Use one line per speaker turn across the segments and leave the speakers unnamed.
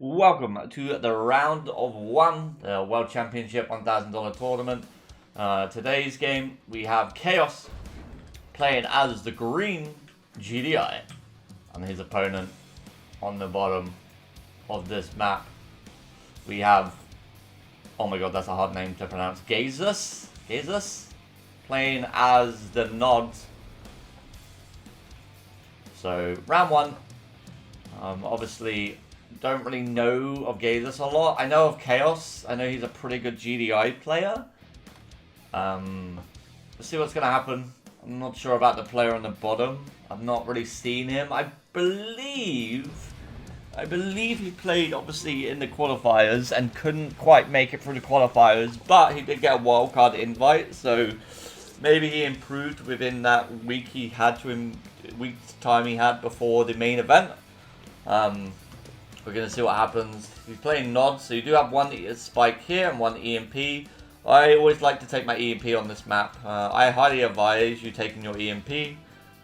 Welcome to the round of one, the World Championship $1,000 tournament. Today's game, we have Chaos playing as the green GDI and his opponent on the bottom of this map. We have, oh my god, that's a hard name to pronounce, Gacius playing as the Nod. So, round one, obviously, don't really know of Gacius a lot. I know of Chaos. I know he's a pretty good GDI player. Let's see what's going to happen. I'm not sure about the player on the bottom. I've not really seen him. I believe he played, obviously, in the qualifiers and couldn't quite make it through the qualifiers, but he did get a wildcard invite, so maybe he improved within that week's time he had before the main event. We're going to see what happens. He's playing Nod, so you do have one spike here and one EMP. I always like to take my EMP on this map. I highly advise you taking your EMP.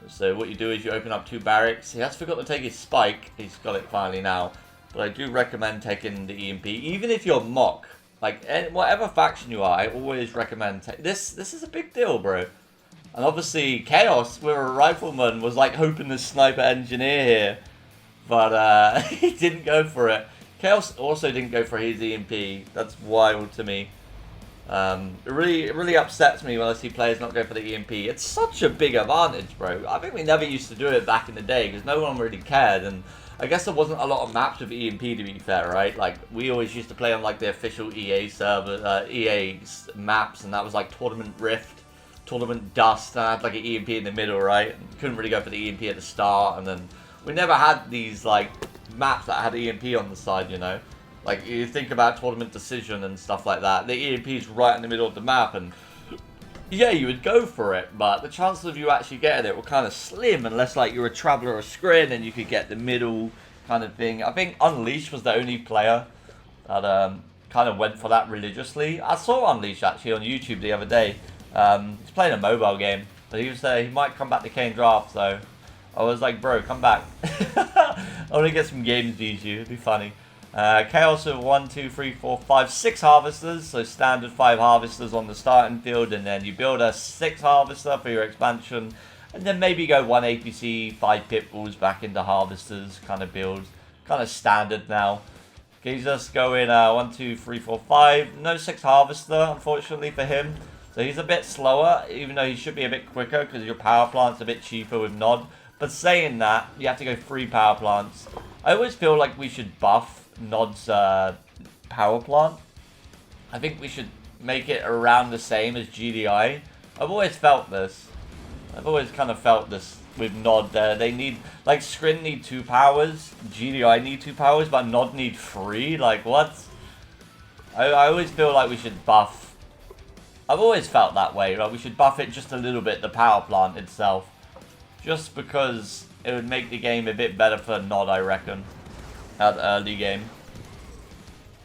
So what you do is you open up two barracks. He has forgot to take his spike. He's got it finally now. But I do recommend taking the EMP. Even if you're mock, like whatever faction you are, I always recommend this. This is a big deal, bro. And obviously Chaos, with a rifleman, was like hoping the sniper engineer here. But he didn't go for it. Chaos also didn't go for his EMP. That's wild to me. It really upsets me when I see players not go for the EMP. It's such a big advantage, bro. I think we never used to do it back in the day because no one really cared. And I guess there wasn't a lot of maps with EMP, to be fair, right? Like, we always used to play on like the official EA server, EA maps, and that was like Tournament Rift, Tournament Dust, and I had like an EMP in the middle, right? And couldn't really go for the EMP at the start, and then we never had these, like, maps that had EMP on the side, you know? Like, you think about Tournament Decision and stuff like that. The EMP is right in the middle of the map, and yeah, you would go for it, but the chances of you actually getting it were kind of slim, unless, like, you're a Traveller or Scrin and you could get the middle kind of thing. I think Unleashed was the only player that kind of went for that religiously. I saw Unleashed, actually, on YouTube the other day. He's playing a mobile game, but he was he might come back to Kane Draft, so I was like, bro, come back. I want to get some games views you. It'd be funny. Chaos with 1, 2, 3, 4, 5, 6 harvesters. So standard 5 harvesters on the starting field. And then you build a 6 harvester for your expansion. And then maybe go 1 APC, 5 pitbulls back into harvesters kind of build. Kind of standard now. Gacius going 1, 2, 3, 4, 5. No 6 harvester, unfortunately, for him. So he's a bit slower, even though he should be a bit quicker because your power plant's a bit cheaper with Nod. But saying that, you have to go 3 power plants. I always feel like we should buff Nod's power plant. I think we should make it around the same as GDI. I've always felt this. I've always kind of felt this with Nod there. They need, like, Scrin need 2 powers, GDI need 2 powers, but Nod need 3. Like, what? I always feel like we should buff. I've always felt that way. Like, we should buff it just a little bit, the power plant itself. Just because it would make the game a bit better for Nod, I reckon, at the early game.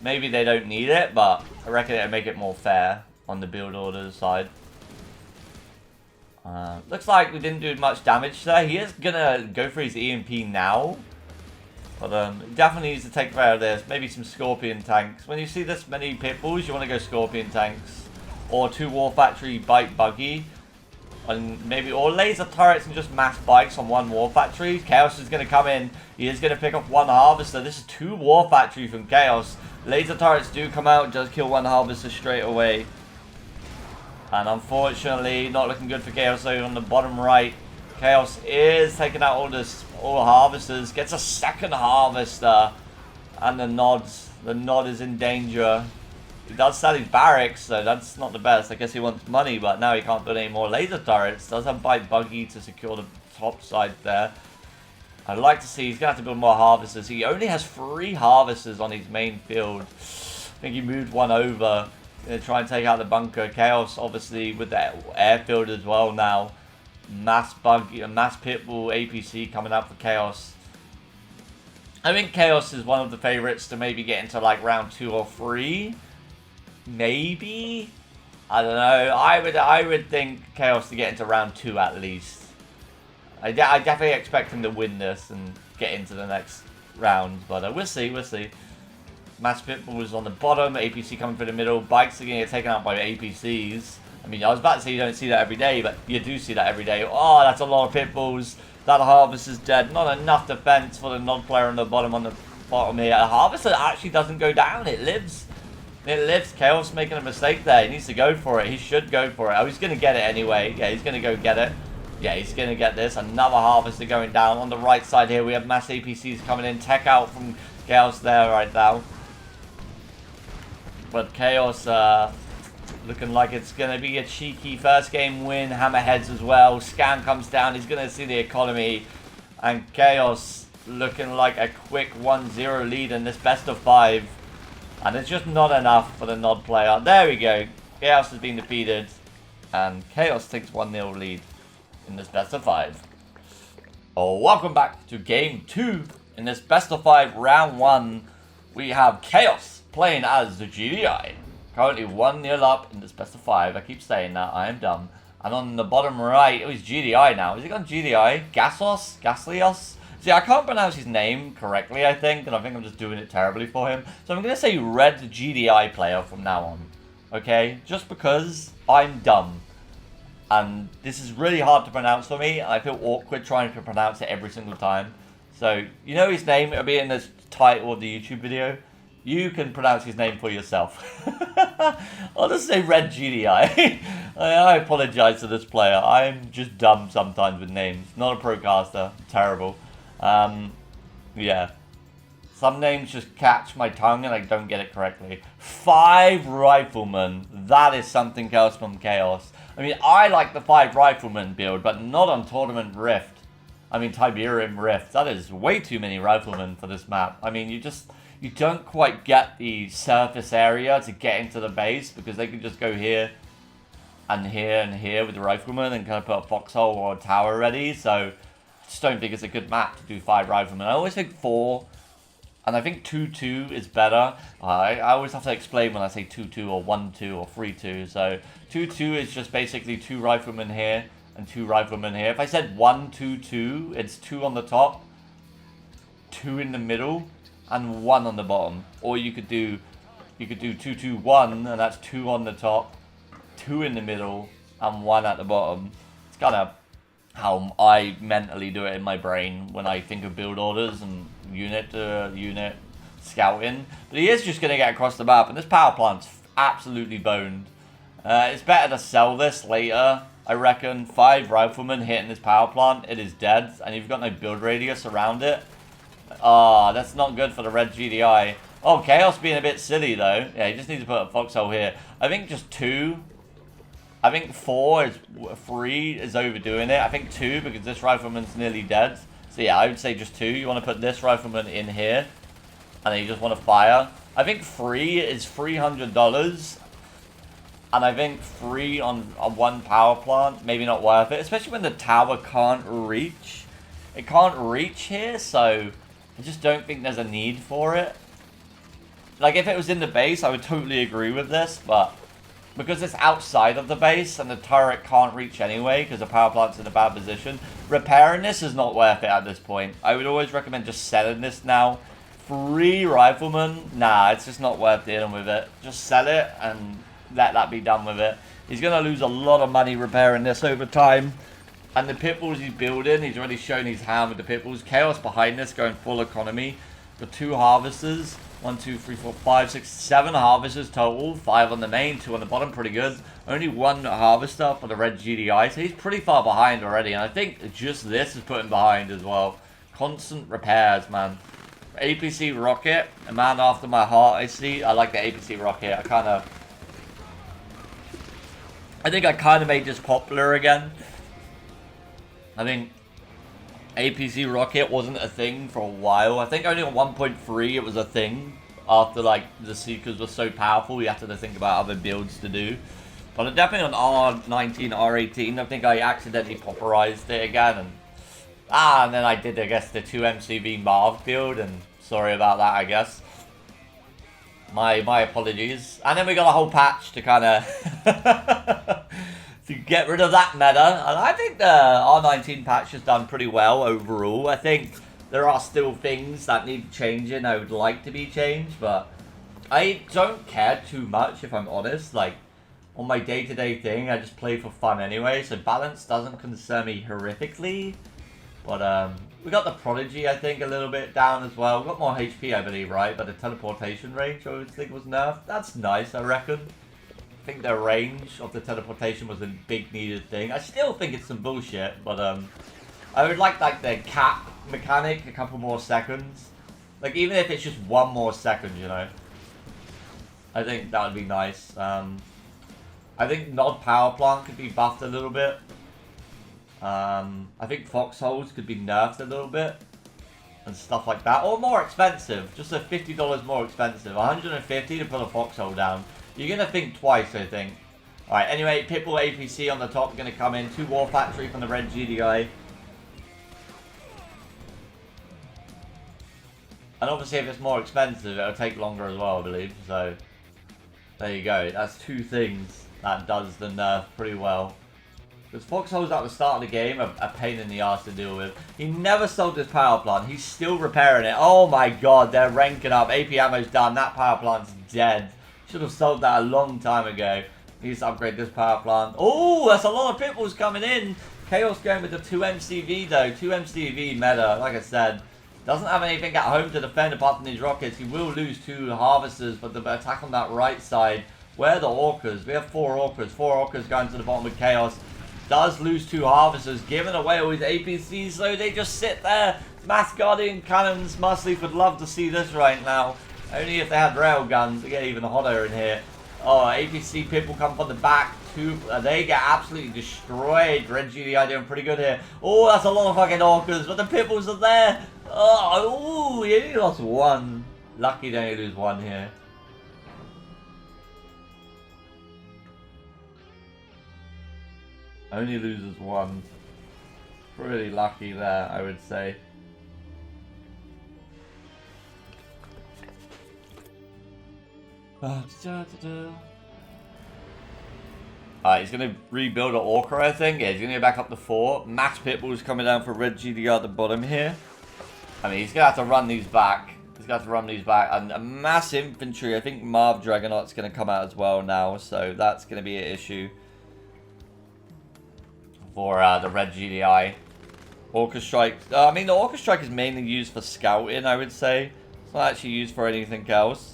Maybe they don't need it, but I reckon it would make it more fair on the build orders side. Looks like we didn't do much damage there. He is gonna go for his EMP now. But he definitely needs to take care of this. Maybe some Scorpion tanks. When you see this many pitbulls, you want to go Scorpion tanks. Or 2 War Factory bike buggy. And maybe, or laser turrets and just mass bikes on 1 War Factory. Chaos is going to come in. He is going to pick up 1 harvester. This is 2 War Factory from Chaos. Laser turrets do come out, does kill 1 harvester straight away. And unfortunately, not looking good for Chaos. So on the bottom right, Chaos is taking out all harvesters. Gets a 2nd harvester. And the Nod is in danger. He does sell his barracks, so that's not the best. I guess he wants money, but now he can't build any more laser turrets. Does have bike buggy to secure the top side there. I'd like to see, he's going to have to build more harvesters. He only has 3 harvesters on his main field. I think he moved 1 over to try and take out the bunker. Chaos, obviously, with the airfield as well now. Mass buggy, mass pitbull APC coming out for Chaos. I think Chaos is one of the favorites to maybe get into like round 2 or 3. Maybe? I don't know. I would think Chaos to get into round 2 at least. I definitely expect him to win this and get into the next round, but we'll see. Mass Pitbulls on the bottom, APC coming through the middle, bikes are going to get taken out by APCs. I mean, I was about to say you don't see that every day, but you do see that every day. Oh, that's a lot of Pitbulls. That Harvest is dead. Not enough defense for the non-player on the bottom here. The Harvester actually doesn't go down. It lives. It lives. Chaos making a mistake there. He needs to go for it. He should go for it. Oh, he's going to get it anyway. Yeah, he's going to go get it. Yeah, he's going to get this. Another Harvester going down. On the right side here, we have mass APCs coming in. Tech out from Chaos there right now. But Chaos looking like it's going to be a cheeky first game win. Hammerheads as well. Scan comes down. He's going to see the economy. And Chaos looking like a quick 1-0 lead in this best of 5. And it's just not enough for the Nod player. There we go. Chaos has been defeated. And Chaos takes 1-0 lead in this best of 5. Oh, welcome back to game 2. In this best of 5 round 1, we have Chaos playing as the GDI. Currently 1-0 up in this best of 5. I keep saying that. I am dumb. And on the bottom right, oh, he's GDI now. Is he got GDI? Gacius? See, I can't pronounce his name correctly, I think, and I think I'm just doing it terribly for him. So I'm going to say red GDI player from now on. Okay? Just because I'm dumb. And this is really hard to pronounce for me, and I feel awkward trying to pronounce it every single time. So, you know his name, it'll be in the title of the YouTube video. You can pronounce his name for yourself. I'll just say red GDI. I apologize to this player. I'm just dumb sometimes with names. Not a procaster. Terrible. Yeah. Some names just catch my tongue and I don't get it correctly. 5 Riflemen. That is something else from Chaos. I mean, I like the 5 Riflemen build, but not on Tournament Rift. I mean, Tiberium Rift. That is way too many Riflemen for this map. I mean, you don't quite get the surface area to get into the base because they can just go here and here and here with the Riflemen and kind of put a foxhole or a tower ready. So just don't think it's a good map to do 5 Riflemen. I always think 4, and I think 2-2 is better. I always have to explain when I say 2-2 or 1-2 or 3-2. So 2-2 is just basically 2 Riflemen here and 2 Riflemen here. If I said 1-2-2, it's 2 on the top, 2 in the middle, and 1 on the bottom. Or you could do 2-2-1, and that's 2 on the top, 2 in the middle, and 1 at the bottom. It's kind of how I mentally do it in my brain when I think of build orders and unit scouting. But he is just going to get across the map, and this power plant's absolutely boned. It's better to sell this later, I reckon. 5 Riflemen hitting this power plant, it is dead, and you've got no build radius around it. Ah, that's not good for the red GDI. Oh, Chaos being a bit silly though. Yeah, you just need to put a foxhole here. I think just 2. I think 3 is overdoing it. I think 2 because this Rifleman's nearly dead. So yeah, I would say just 2. You want to put this Rifleman in here, and then you just want to fire. I think 3 is $300, and I think 3 on 1 power plant maybe not worth it, especially when the tower can't reach. It can't reach here, so I just don't think there's a need for it. Like if it was in the base, I would totally agree with this, but because it's outside of the base and the turret can't reach anyway because the power plant's in a bad position, repairing this is not worth it at this point. I would always recommend just selling this now. 3 Riflemen, nah, it's just not worth dealing with it. Just sell it and let that be done with it. He's going to lose a lot of money repairing this over time. And the Pitbulls he's building, he's already shown his hand with the Pitbulls. Chaos behind this going full economy. For 2 harvesters. 1, 2, 3, 4, 5, 6, 7 harvesters total. 5 on the main, 2 on the bottom, pretty good. Only 1 harvester for the red GDI, so he's pretty far behind already. And I think just this is putting behind as well. Constant repairs, man. APC Rocket, a man after my heart, I see. I like the APC Rocket. I think I kind of made this popular again. I think APC Rocket wasn't a thing for a while. I think only on 1.3 it was a thing. After like the Seekers were so powerful, we had to think about other builds to do. But definitely on R19, R18, I think I accidentally popperized it again. And then I did, I guess, the 2 MCV Marv build, and sorry about that, I guess. My apologies. And then we got a whole patch to kind of to get rid of that meta. And I think the R19 patch has done pretty well overall. I think there are still things that need changing I would like to be changed, but I don't care too much, if I'm honest. Like, on my day-to-day thing, I just play for fun anyway, so balance doesn't concern me horrifically. But, we got the Prodigy, I think, a little bit down as well. We got more HP, I believe, right? But the teleportation range, I always think, was nerfed. That's nice, I reckon. I think the range of the teleportation was a big needed thing. I still think it's some bullshit, but, I would like the cap mechanic a couple more seconds. Like, even if it's just 1 more second, you know. I think that would be nice. I think Nod Power Plant could be buffed a little bit. I think Foxholes could be nerfed a little bit. And stuff like that. Or more expensive. Just a $50 more expensive. 150 to put a Foxhole down. You're going to think twice, I think. Alright, anyway, Pitbull APC on the top going to come in. 2 War Factory from the red GDI. And obviously if it's more expensive, it'll take longer as well, I believe. So, there you go. That's 2 things that does the nerf pretty well. Because Foxholes at the start of the game are a pain in the ass to deal with. He never sold his power plant. He's still repairing it. Oh my god, they're ranking up. AP ammo's done. That power plant's dead. Should have sold that a long time ago. Needs to upgrade this power plant. Oh, that's a lot of pitbulls coming in. Chaos going with the 2 MCV though. 2 MCV meta, like I said. Doesn't have anything at home to defend apart from these rockets. He will lose 2 harvesters, but the attack on that right side. Where are the orcas? We have 4 orcas. 4 orcas going to the bottom with Chaos. Does lose 2 harvesters, giving away all his APCs, so they just sit there. Mass Guardian Cannons, Musleaf would love to see this right now. Only if they had rail guns to get even hotter in here. Oh, APC Pitbull come from the back. They get absolutely destroyed. Red GDI doing pretty good here. Oh, that's a lot of fucking orcas, but the Pitbulls are there. Oh, he only lost 1. Lucky they only lose 1 here. Only loses 1. Pretty lucky there, I would say. Alright, he's going to rebuild an Orca, I think. Yeah, he's going to go back up to 4. Max Pitbull's coming down for Red GDR at the bottom here. I mean, he's going to have to run these back. He's going to have to run these back. And a mass infantry. I think Marv Dragonaut's going to come out as well now. So that's going to be an issue for the Red GDI. Orca Strike. I mean, the Orca Strike is mainly used for scouting, I would say. It's not actually used for anything else.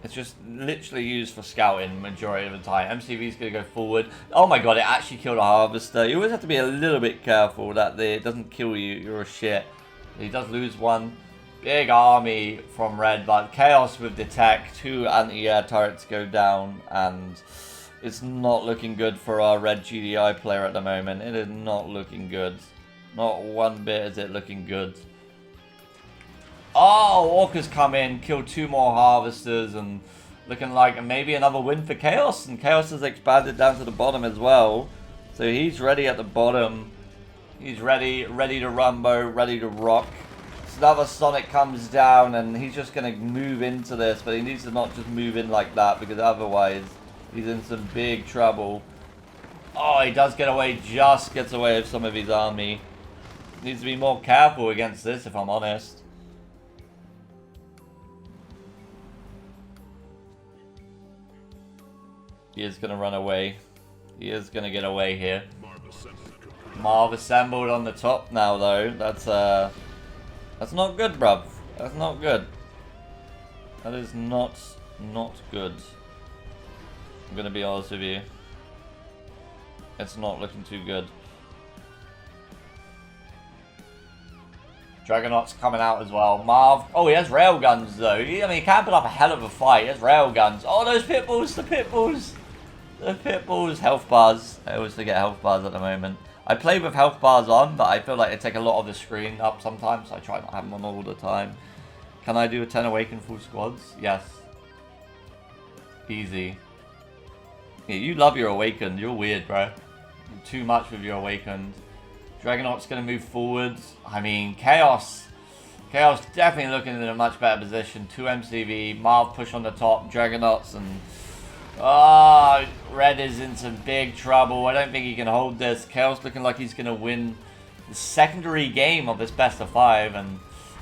It's just literally used for scouting majority of the time. MCV's going to go forward. Oh my god, it actually killed a harvester. You always have to be a little bit careful that it doesn't kill you. You're a shit. He does lose 1 big army from Red, but Chaos with the tech. 2 anti-air turrets go down, and it's not looking good for our Red GDI player at the moment. It is not looking good. Not one bit is it looking good. Oh, Orcas come in, kill 2 more harvesters, and looking like maybe another win for Chaos. And Chaos has expanded down to the bottom as well. So he's ready at the bottom. He's ready to rumbo, ready to rock. So another Sonic comes down, and he's just going to move into this. But he needs to not just move in like that, because otherwise he's in some big trouble. Oh, he does get away, just gets away with some of his army. Needs to be more careful against this, if I'm honest. He is going to run away. He is going to get away here. Marv assembled on the top now, though. That's not good, bruv. That's not good. That is not good. I'm going to be honest with you. It's not looking too good. Dragonaut's coming out as well. Marv. Oh, he has railguns, though. I mean, he can put up a hell of a fight. He has railguns. Oh, those pitbulls. The pitbulls. The pitbulls. Health bars. I always forget health bars at the moment. I play with health bars on, but I feel like they take a lot of the screen up sometimes. So I try not to have them on all the time. Can I do a 10 awaken full squads? Yes. Easy. Yeah, you love your awakened. You're weird, bro. You're too much with your awakened. Dragonaut's going to move forwards. I mean, Chaos definitely looking in a much better position. 2 MCV, Marv push on the top, Dragonauts, and Red is in some big trouble. I don't think he can hold this. Chaos looking like he's going to win the secondary game of this best of 5, and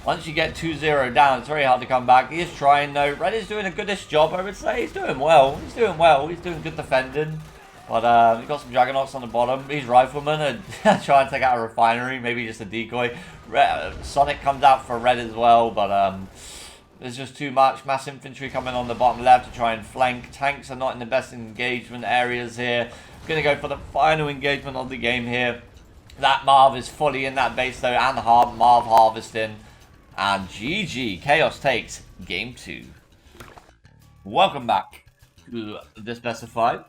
Once you get 2-0 down, it's very hard to come back. He is trying though. Red is doing a goodish job, I would say. He's doing well. He's doing well. He's doing good defending. But he's got some Juggernauts on the bottom. He's Rifleman and trying to take out a refinery. Maybe just a decoy. Sonic comes out for Red as well, but there's just too much. Mass infantry coming on the bottom left to try and flank. Tanks are not in the best engagement areas here. Going to go for the final engagement of the game here. That Marv is fully in that base though, and Marv harvesting. And GG, Chaos takes game 2. Welcome back to this best of 5.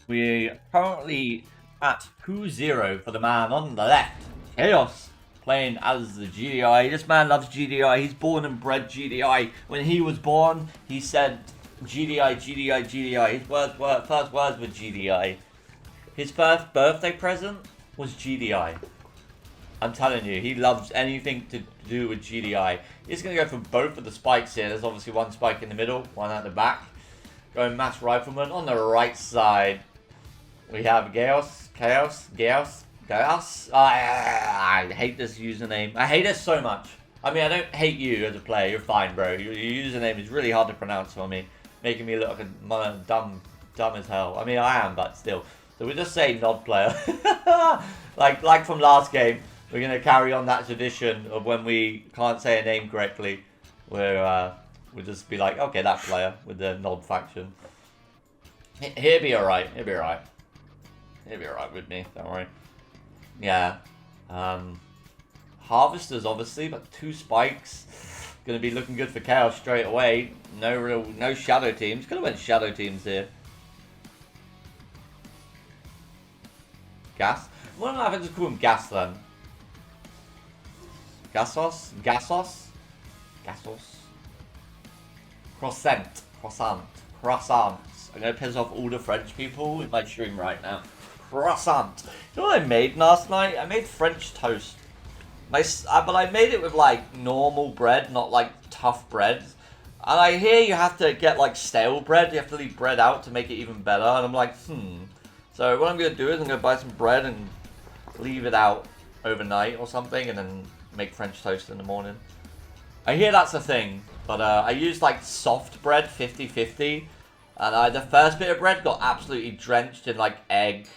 We're currently at 2-0 for the man on the left. Chaos playing as the GDI. This man loves GDI. He's born and bred GDI. When he was born, he said GDI, GDI, GDI. His first words were GDI. His first birthday present was GDI. I'm telling you, he loves anything to do with GDI. He's going to go for both of the spikes here. There's obviously one spike in the middle, one at the back. Going Mass Rifleman on the right side. We have Gacius. I hate this username. I hate it so much. I mean, I don't hate you as a player. You're fine, bro. Your username is really hard to pronounce for me. Making me look like a dumb as hell. I mean, I am, but still. So we'll just say Nod player. like from last game. We're going to carry on that tradition of when we can't say a name correctly. We'll just be like, okay, that player with the Nod faction. He'll be alright. He'll be alright. He'll be alright with me. Don't worry. Yeah. Harvesters, obviously, but 2 spikes. Going to be looking good for Chaos straight away. No shadow teams. Could have went shadow teams here. Gas? Why don't I just call him Gas then? Gasos? Croissants. I'm going to piss off all the French people in my stream right now. Croissant. You know what I made last night? I made French toast. But I made it with like normal bread, not like tough bread. And I hear you have to get like stale bread. You have to leave bread out to make it even better. And I'm like, So what I'm going to do is I'm going to buy some bread and leave it out overnight or something. And then make French toast in the morning. I hear that's a thing, but I used like soft bread 50-50, and the first bit of bread got absolutely drenched in like egg,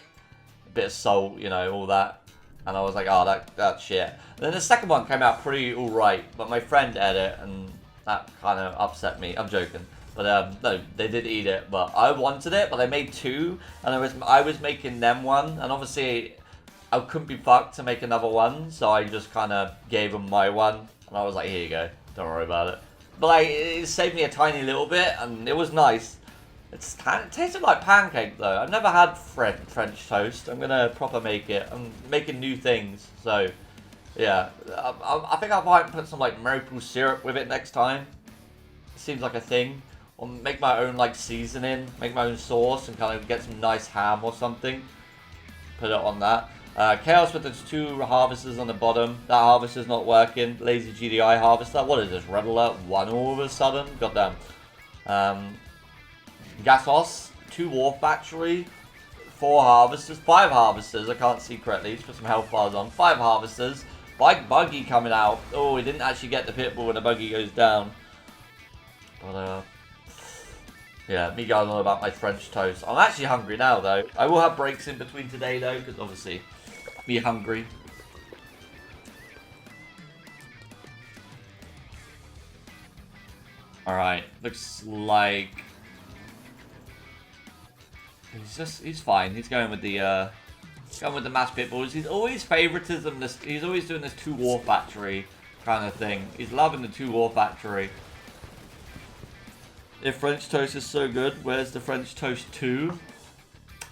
a bit of salt, you know, all that, and I was like, oh, that's shit. And then the second one came out pretty alright, but my friend ate it, and that kind of upset me. I'm joking, but no, they did eat it, but I wanted it, but I made 2, and I was making them one, and obviously I couldn't be fucked to make another one, so I just kind of gave them my one, and I was like, here you go, don't worry about it. But like, it saved me a tiny little bit, and it was nice. It tasted like pancake though. I've never had French toast. I'm gonna proper make it. I'm making new things, so yeah. I think I might put some like maple syrup with it next time. It seems like a thing. Or make my own like seasoning, make my own sauce, and kind of get some nice ham or something. Put it on that. Chaos with its 2 harvesters on the bottom. That harvester's not working. Lazy GDI harvester. What is this? Red alert 1 all of a sudden? Goddamn. Gacius. 2 Wharf Battery. 4 harvesters. 5 harvesters. I can't see correctly. Let's put some health bars on. 5 harvesters. Buggy coming out. Oh, we didn't actually get the pitbull when the buggy goes down. But, yeah, me going on about my French toast. I'm actually hungry now, though. I will have breaks in between today, though, because obviously, me hungry. Alright, looks like... He's fine. He's going with the, mass pitbulls. He's always favoritism. He's always doing this 2 Wharf Battery kind of thing. He's loving the 2 Wharf Battery. If French toast is so good, where's the French toast 2?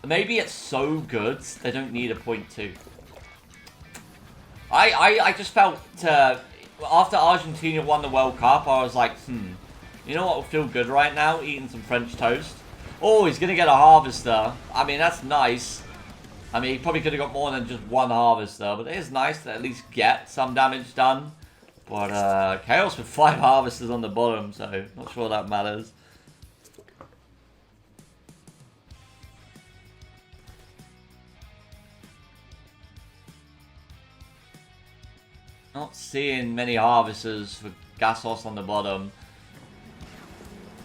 Maybe it's so good, they don't need a 0.2. I just felt, after Argentina won the World Cup, I was like, you know what will feel good right now? Eating some French toast. Oh, he's going to get a harvester. I mean, that's nice. I mean, he probably could have got more than just 1 harvester, but it is nice to at least get some damage done. But Chaos with 5 harvesters on the bottom, so not sure that matters. Not seeing many harvesters for Gacius on the bottom.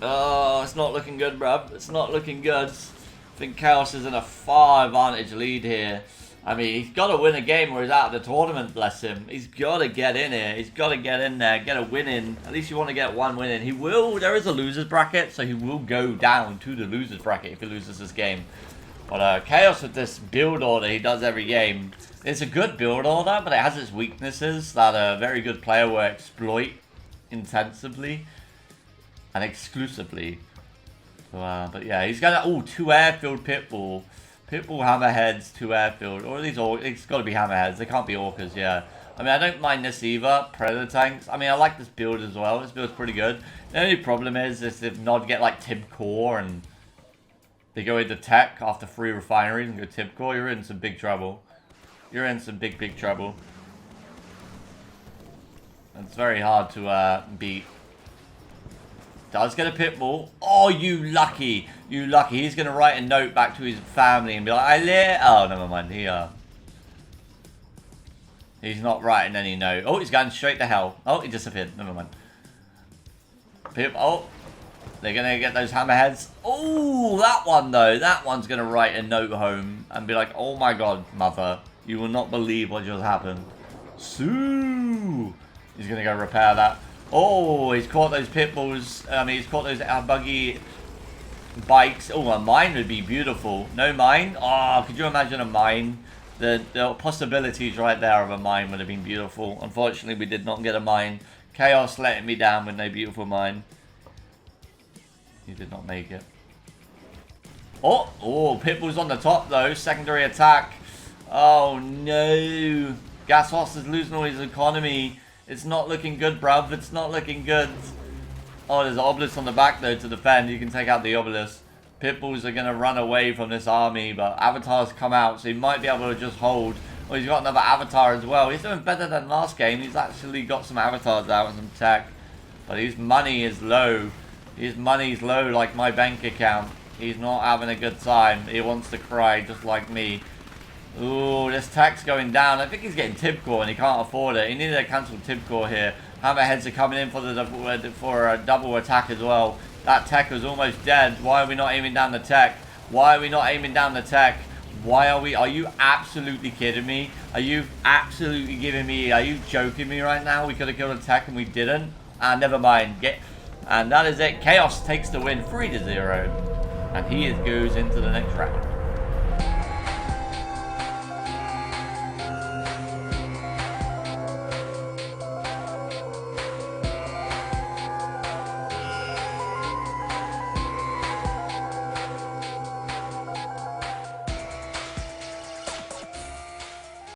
Oh, it's not looking good, bruv. It's not looking good. I think Chaos is in a far advantage lead here. I mean, he's got to win a game or he's out of the tournament, bless him. He's got to get in here. He's got to get in there, get a win in. At least you want to get one win in. He will. There is a loser's bracket, so he will go down to the loser's bracket if he loses this game. But Chaos with this build order he does every game. It's a good build order, but it has its weaknesses that a very good player will exploit intensively and exclusively. So, but yeah, he's got a 2 airfield pitbull. Pitbull hammerheads, 2 airfield. Or these it's got to be hammerheads. They can't be orcas, yeah. I mean, I don't mind this either. Predator tanks. I mean, I like this build as well. This build's pretty good. The only problem is if Nod get like Tib Core and they go into tech after 3 refineries and go Tib Core, you're in some big trouble. You're in some big, big trouble. It's very hard to beat. Does get a pitbull. Oh, you lucky. You lucky. He's going to write a note back to his family and be like, I lit. Oh, never mind. He's not writing any note. Oh, he's going straight to hell. Oh, he disappeared. Never mind. Oh, they're going to get those hammerheads. Oh, that one, though. That one's going to write a note home and be like, oh, my God, mother. You will not believe what just happened. Sue. He's going to go repair that. Oh, he's caught those pitbulls. I mean, he's caught those buggy bikes. Oh, a mine would be beautiful. No mine? Oh, could you imagine a mine? The possibilities right there of a mine would have been beautiful. Unfortunately, we did not get a mine. Chaos letting me down with no beautiful mine. He did not make it. Oh, pitbull's on the top, though. Secondary attack. Oh, no. Gacius is losing all his economy. It's not looking good, bruv. It's not looking good. Oh, there's an obelisk on the back, though, to defend. You can take out the obelisk. Pitbulls are going to run away from this army, but avatars come out, so he might be able to just hold. Oh, he's got another avatar as well. He's doing better than last game. He's actually got some avatars out and some tech. But his money is low. His money's low like my bank account. He's not having a good time. He wants to cry just like me. Ooh, this tech's going down. I think he's getting Tib Core and he can't afford it. He needed to cancel Tib Core here. Hammerheads are coming in for a double attack as well. That tech was almost dead. Why are we not aiming down the tech? Why are we not aiming down the tech? Why are we? Are you absolutely kidding me? Are you absolutely giving me? Are you joking me right now? We could have killed a tech and we didn't. Ah, never mind. And that is it. Chaos takes the win 3-0. And he goes into the next round.